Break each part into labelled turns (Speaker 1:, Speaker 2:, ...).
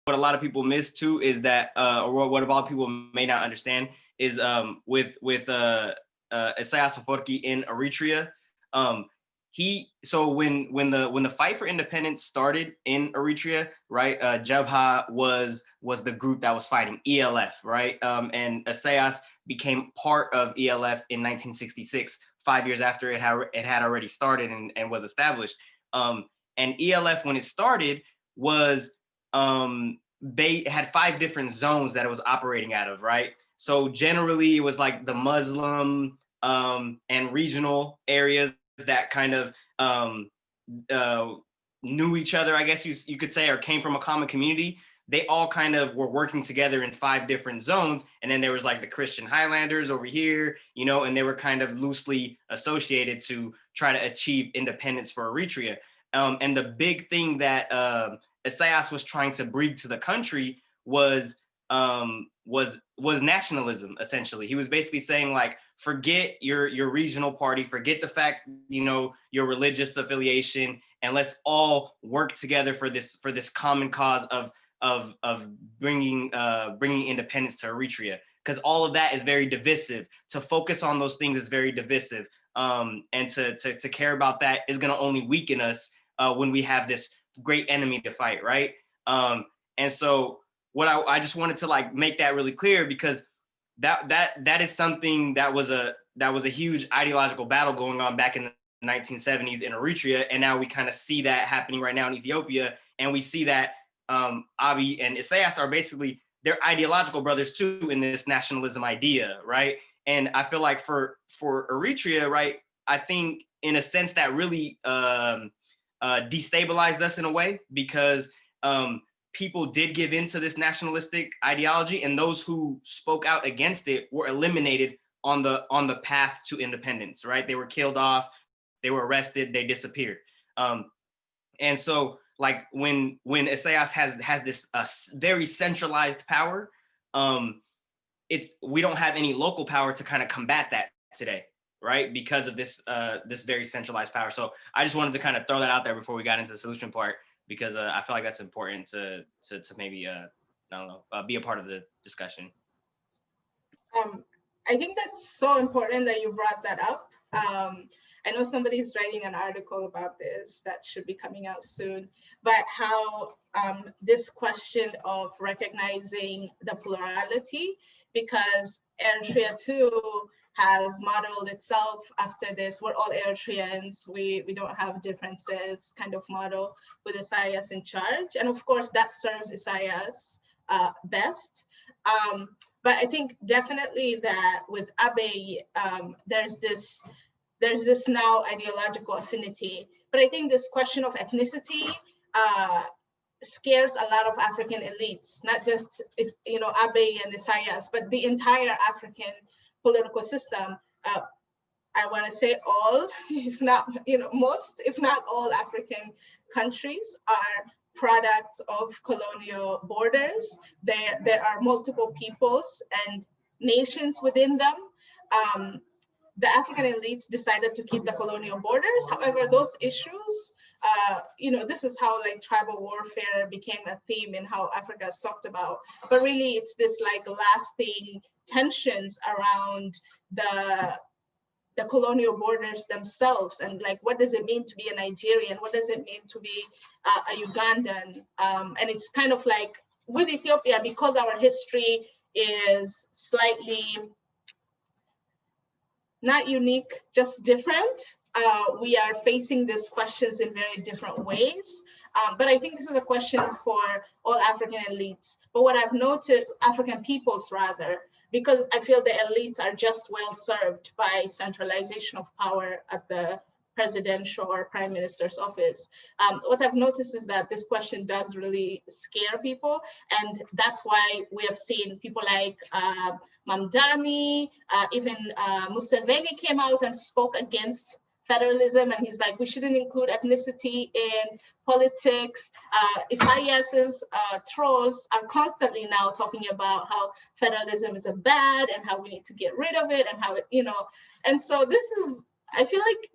Speaker 1: what a lot of people miss too is that, or what a lot of people may not understand is with Isaias Afwerki in Eritrea. Um, so when the fight for independence started in Eritrea, right? Jabha was the group that was fighting ELF, right? And Isaias became part of ELF in 1966, 5 years after it had already started and was established. And ELF, when it started, was they had 5 different zones that it was operating out of, right? So generally, it was like the Muslim and regional areas that kind of uh, knew each other, I guess you could say, or came from a common community. They all kind of were working together in 5 different zones. And then there was like the Christian Highlanders over here, and they were kind of loosely associated to try to achieve independence for Eritrea. And the big thing that Isaias was trying to bring to the country was nationalism. Essentially, he was basically saying, like, forget your regional party, forget the fact your religious affiliation, and let's all work together for this common cause of bringing independence to Eritrea, because all of that is very divisive. To focus on those things is very divisive, and to care about that is going to only weaken us when we have this great enemy to fight, right? And so what I just wanted to like make that really clear, because that is something that was a huge ideological battle going on back in the 1970s in Eritrea, and now we kind of see that happening right now in Ethiopia, and we see that Abiy and Isaias are basically, they're ideological brothers too in this nationalism idea, right? And I feel like for Eritrea, right, I think in a sense that really destabilized us in a way, because people did give into this nationalistic ideology, and those who spoke out against it were eliminated on the path to independence, right? They were killed off, they were arrested, they disappeared. And so like when Isaias has this very centralized power, we don't have any local power to kind of combat that today, right? Because of this very centralized power. So I just wanted to kind of throw that out there before we got into the solution part, because I feel like that's important to maybe I don't know, be a part of the discussion.
Speaker 2: I think that's so important that you brought that up. I know somebody's writing an article about this that should be coming out soon, but how this question of recognizing the plurality, because Eritrea too has modeled itself after this. We're all Eritreans, we don't have differences kind of model, with Isaias in charge. And of course that serves Isaias best. But I think definitely that with Abiy, there's this now ideological affinity. But I think this question of ethnicity scares a lot of African elites, not just Abiy and Isaias, but the entire African political system. I want to say all, if not most, if not all African countries are products of colonial borders. There are multiple peoples and nations within them. The African elites decided to keep the colonial borders. However, those issues, this is how like tribal warfare became a theme in how Africa is talked about. But really, it's this like lasting tensions around the colonial borders themselves, and like, what does it mean to be a Nigerian? What does it mean to be a Ugandan? And it's kind of like with Ethiopia, because our history is slightly not unique, just different. We are facing these questions in very different ways. But I think this is a question for all African elites. But what I've noticed, African peoples rather, because I feel the elites are just well served by centralization of power at the presidential or prime minister's office. What I've noticed is that this question does really scare people. And that's why we have seen people like Mamdani, even Museveni came out and spoke against federalism, and he's like, we shouldn't include ethnicity in politics. Isaias's trolls are constantly now talking about how federalism is a bad and how we need to get rid of it, and how it, and so this is, I feel like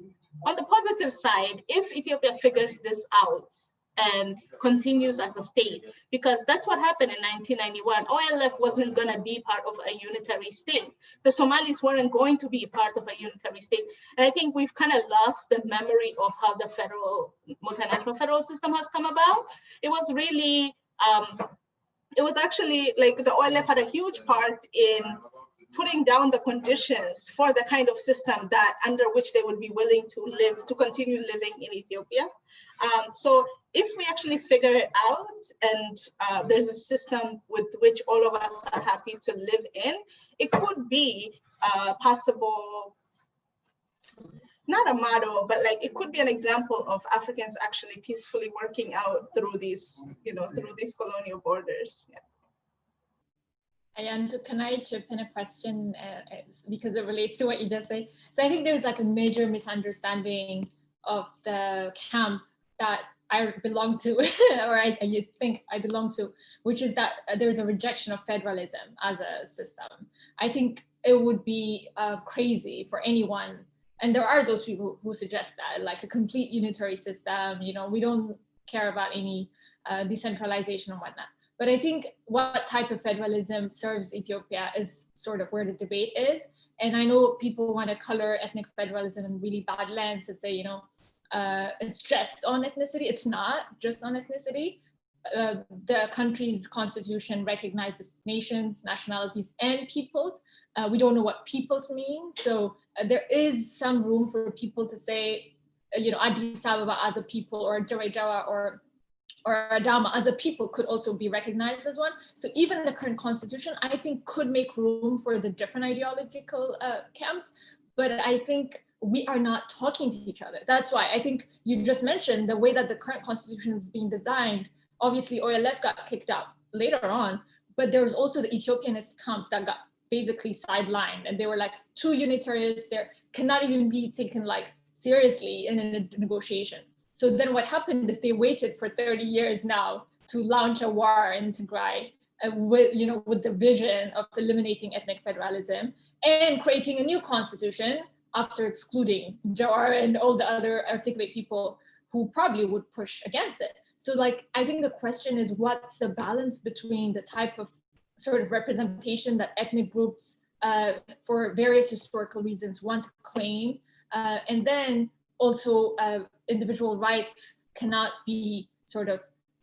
Speaker 2: on the positive side, if Ethiopia figures this out and continues as a state, because that's what happened in 1991. OLF wasn't going to be part of a unitary state. The Somalis weren't going to be part of a unitary state. And I think we've kind of lost the memory of how the multinational federal system has come about. It was really, it was actually like the OLF had a huge part in putting down the conditions for the kind of system that under which they would be willing to live, to continue living in Ethiopia. So if we actually figure it out and there's a system with which all of us are happy to live in, it could be possible, not a model, but like it could be an example of Africans actually peacefully working out through these, through these colonial borders. Yeah.
Speaker 3: And can I chip in a question because it relates to what you just said? So I think there's like a major misunderstanding of the camp that I belong to, or you think I belong to, which is that there's a rejection of federalism as a system. I think it would be crazy for anyone, and there are those people who suggest that, like a complete unitary system, we don't care about any decentralization and whatnot. But I think what type of federalism serves Ethiopia is sort of where the debate is. And I know people want to color ethnic federalism in really bad lens and say, it's just on ethnicity. It's not just on ethnicity. The country's constitution recognizes nations, nationalities, and peoples. We don't know what peoples mean. So there is some room for people to say, Addis Ababa as a people, or Jawa or Adama as a people could also be recognized as one. So even the current constitution, I think, could make room for the different ideological camps. But I think we are not talking to each other. That's why I think you just mentioned the way that the current constitution is being designed. Obviously, OLF got kicked out later on, but there was also the Ethiopianist camp that got basically sidelined. And they were like two unitarians there, cannot even be taken like seriously in a negotiation. So then what happened is they waited for 30 years now to launch a war in Tigray with the vision of eliminating ethnic federalism and creating a new constitution after excluding Jawar and all the other articulate people who probably would push against it. So like, I think the question is, what's the balance between the type of sort of representation that ethnic groups for various historical reasons want to claim, and then also individual rights cannot be sort of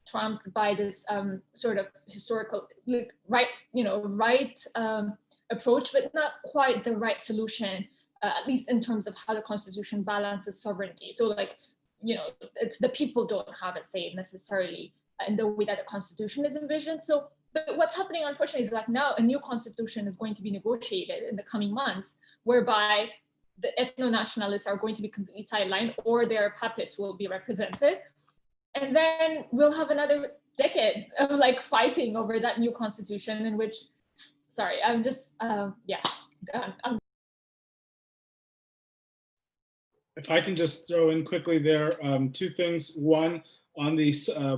Speaker 3: trumped by this sort of historical right approach, but not quite the right solution, at least in terms of how the constitution balances sovereignty. So like, it's the people don't have a say necessarily in the way that the constitution is envisioned. So, but what's happening, unfortunately, is like now a new constitution is going to be negotiated in the coming months, whereby the ethno-nationalists are going to be completely sidelined, or their puppets will be represented. And then we'll have another decade of like fighting over that new constitution in which, sorry, I'm just,
Speaker 4: If I can just throw in quickly there, two things. One, on the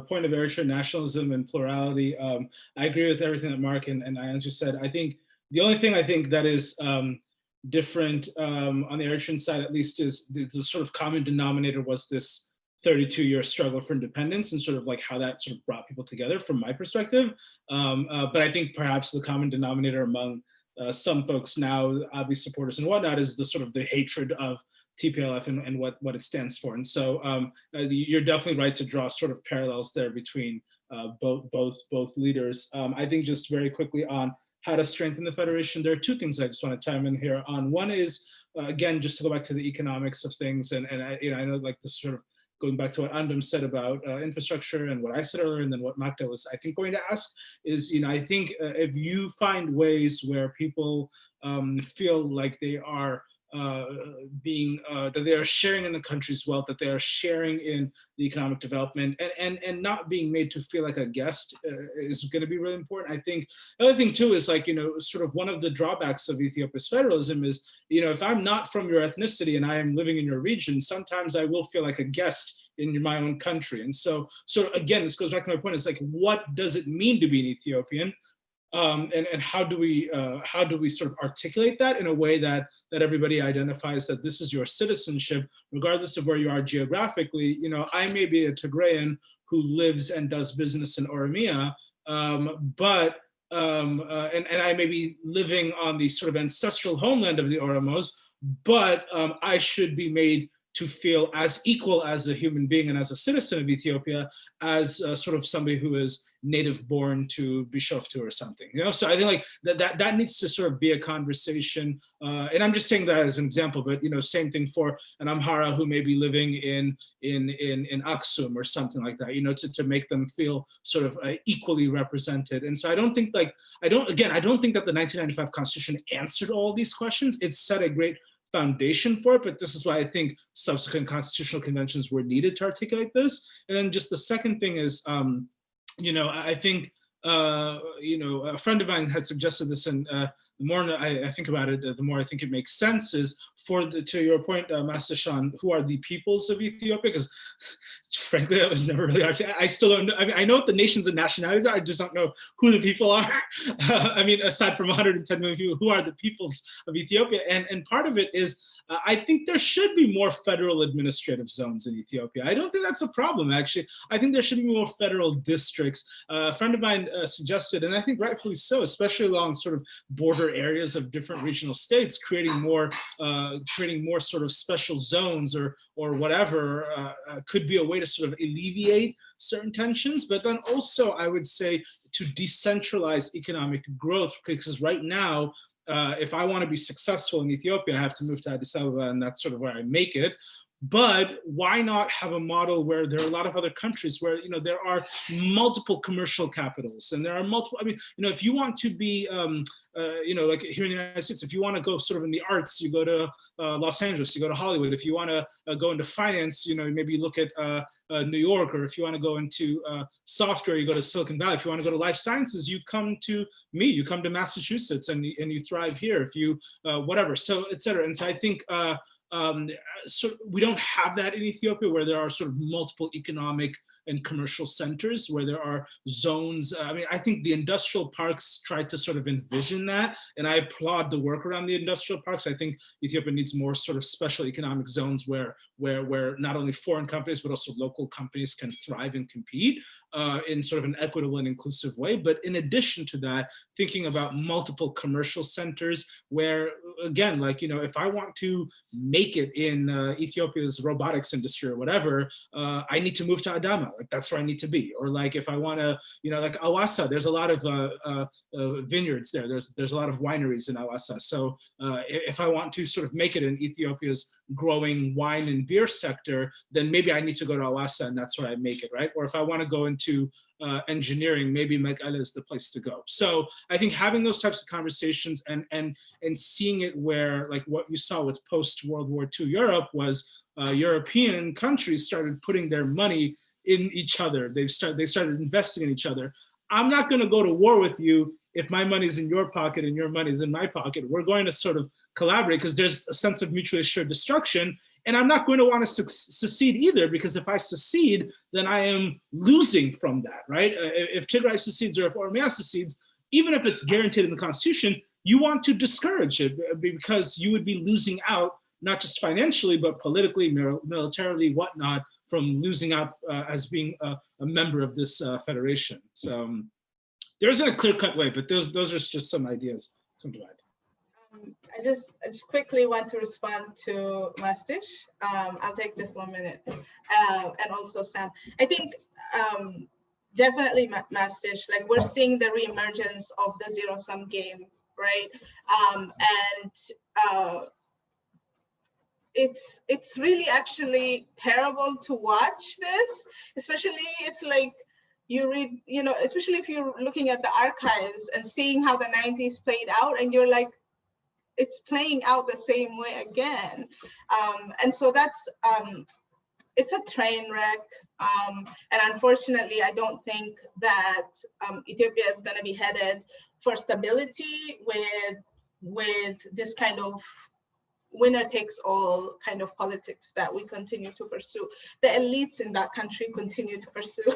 Speaker 4: point of Eritrean nationalism and plurality, I agree with everything that Mark and Andrew said. I think the only thing I think that is different on the Eritrean side, at least, is the sort of common denominator was this 32-year struggle for independence and sort of like how that sort of brought people together from my perspective. But I think perhaps the common denominator among some folks now, obvious supporters and whatnot, is the sort of the hatred of TPLF and what it stands for. And so you're definitely right to draw sort of parallels there between both leaders. I think just very quickly on how to strengthen the federation, there are two things I just want to chime in here on. One is, again, just to go back to the economics of things, and I know like this sort of going back to what Andam said about infrastructure and what I said earlier, and then what Magda was, I think, going to ask is, I think if you find ways where people feel like they are that they are sharing in the country's wealth, that they are sharing in the economic development, and not being made to feel like a guest is going to be really important. I think the other thing too is like, sort of one of the drawbacks of Ethiopia's federalism is, if I'm not from your ethnicity and I am living in your region, sometimes I will feel like a guest in my own country. And so again, this goes back to my point, it's like, what does it mean to be an Ethiopian? and how do we sort of articulate that in a way that everybody identifies that this is your citizenship, regardless of where you are geographically. You know, I may be a Tigrayan who lives and does business in Oromia, but and I may be living on the sort of ancestral homeland of the Oromos, but I should be made to feel as equal as a human being and as a citizen of Ethiopia as sort of somebody who is native born to Bishoftu or something, you know? So I think like that needs to sort of be a conversation. And I'm just saying that as an example, but you know, same thing for an Amhara who may be living in Aksum or something like that, you know, to make them feel sort of equally represented. And so I don't think like, I don't think that the 1995 Constitution answered all these questions. It set a great foundation for it, but this is why I think subsequent constitutional conventions were needed to articulate this. And then just the second thing is, you know, I think, you know, a friend of mine had suggested this, and the more I think about it, the more I think it makes sense is to your point, Master Sean, who are the peoples of Ethiopia? Because frankly, that was never really hard. I still don't know. I mean, I know what the nations and nationalities are. I just don't know who the people are. I mean, aside from 110 million people, who are the peoples of Ethiopia? And part of it is, I think there should be more federal administrative zones in Ethiopia. I don't think that's a problem, actually. I think there should be more federal districts. A friend of mine suggested, and I think rightfully so, especially along sort of border areas of different regional states, creating more sort of special zones or whatever could be a way to sort of alleviate certain tensions. But then also, I would say, to decentralize economic growth, because right now, if I want to be successful in Ethiopia, I have to move to Addis Ababa, and that's sort of where I make it. But why not have a model where there are a lot of other countries where, you know, there are multiple commercial capitals, and there are multiple, I mean, you know, if you want to be, you know, like here in the United States, if you want to go sort of in the arts, you go to Los Angeles, you go to Hollywood. If you want to go into finance, you know, maybe look at New York, or if you want to go into software, you go to Silicon Valley. If you want to go to life sciences, you come to me, you come to Massachusetts, and you thrive here. If you, whatever, so et cetera. And so I think, so we don't have that in Ethiopia, where there are sort of multiple economic and commercial centers, where there are zones. I mean, I think the industrial parks tried to sort of envision that, and I applaud the work around the industrial parks. I think Ethiopia needs more sort of special economic zones where not only foreign companies, but also local companies can thrive and compete in sort of an equitable and inclusive way. But in addition to that, thinking about multiple commercial centers where, again, like, you know, if I want to make it in Ethiopia's robotics industry or whatever, I need to move to Adama. Like, that's where I need to be. Or like, if I want to, you know, like Awassa, there's a lot of vineyards there. There's a lot of wineries in Awassa. So if I want to sort of make it in Ethiopia's growing wine and beer sector, then maybe I need to go to Awassa, and that's where I make it, right? Or if I want to go into engineering, maybe Mekelle is the place to go. So I think having those types of conversations and seeing it where, like what you saw with post-World War II Europe was European countries started putting their money in each other. They started investing in each other. I'm not going to go to war with you if my money's in your pocket and your money's in my pocket. We're going to sort of collaborate because there's a sense of mutually assured destruction. And I'm not going to want to secede either, because if I secede, then I am losing from that, right? If Tigray secedes or if Oromia secedes, even if it's guaranteed in the Constitution, you want to discourage it because you would be losing out, not just financially, but politically, militarily, whatnot, from losing out as being a member of this federation. So there isn't a clear-cut way, but those are just some ideas come to mind.
Speaker 2: I just quickly want to respond to Mastish. I'll take this 1 minute, and also Sam. I think definitely Mastish, like we're seeing the reemergence of the zero-sum game, right? It's really actually terrible to watch this, especially if like you read, you know, especially if you're looking at the archives and seeing how the 90s played out, and you're like, it's playing out the same way again. And so that's, it's a train wreck. And unfortunately, I don't think that Ethiopia is gonna be headed for stability with this kind of winner takes all kind of politics that we continue to pursue. The elites in that country continue to pursue,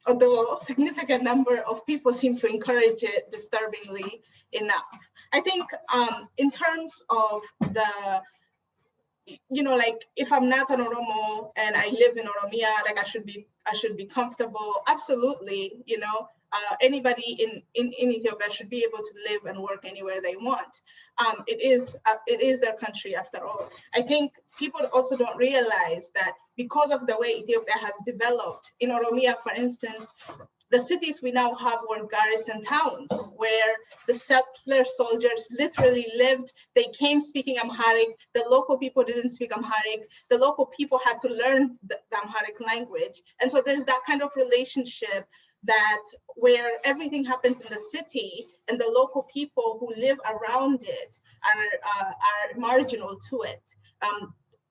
Speaker 2: although a significant number of people seem to encourage it, disturbingly enough. I think in terms of the, you know, like if I'm not an Oromo and I live in Oromia, like I should be comfortable. Absolutely, you know, anybody in Ethiopia should be able to live and work anywhere they want. It is their country after all. I think people also don't realize that because of the way Ethiopia has developed, in Oromia, for instance, the cities we now have were garrison towns where the settler soldiers literally lived. They came speaking Amharic. The local people didn't speak Amharic. The local people had to learn the Amharic language. And so there's that kind of relationship that where everything happens in the city and the local people who live around it are marginal to it.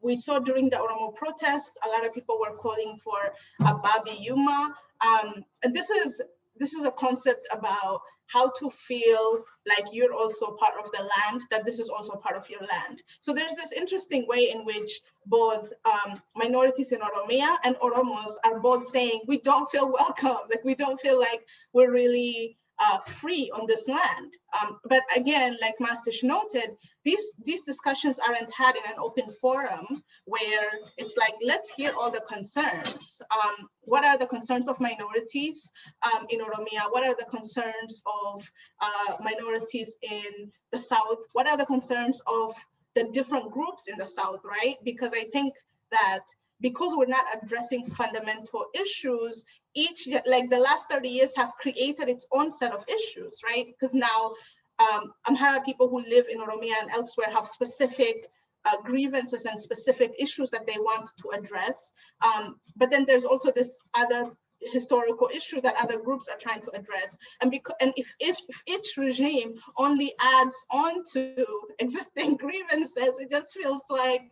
Speaker 2: We saw during the Oromo protest, a lot of people were calling for a Babi Yuma. And this is a concept about how to feel like you're also part of the land, that this is also part of your land. So there's this interesting way in which both minorities in Oromia and Oromos are both saying, we don't feel welcome, like we don't feel like we're really free on this land. But again, like Mastish noted, these discussions aren't had in an open forum where it's like, let's hear all the concerns. What are the concerns of minorities in Oromia? What are the concerns of minorities in the South? What are the concerns of the different groups in the South, right? Because I think that because we're not addressing fundamental issues, like the last 30 years has created its own set of issues, right? Because now Amhara people who live in Oromia and elsewhere have specific grievances and specific issues that they want to address. But then there's also this other historical issue that other groups are trying to address. And if each regime only adds on to existing grievances, it just feels like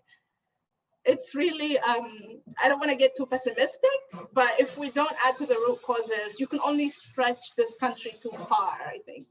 Speaker 2: it's really, I don't want to get too pessimistic, but if we don't add to the root causes, you can only stretch this country too far, I think.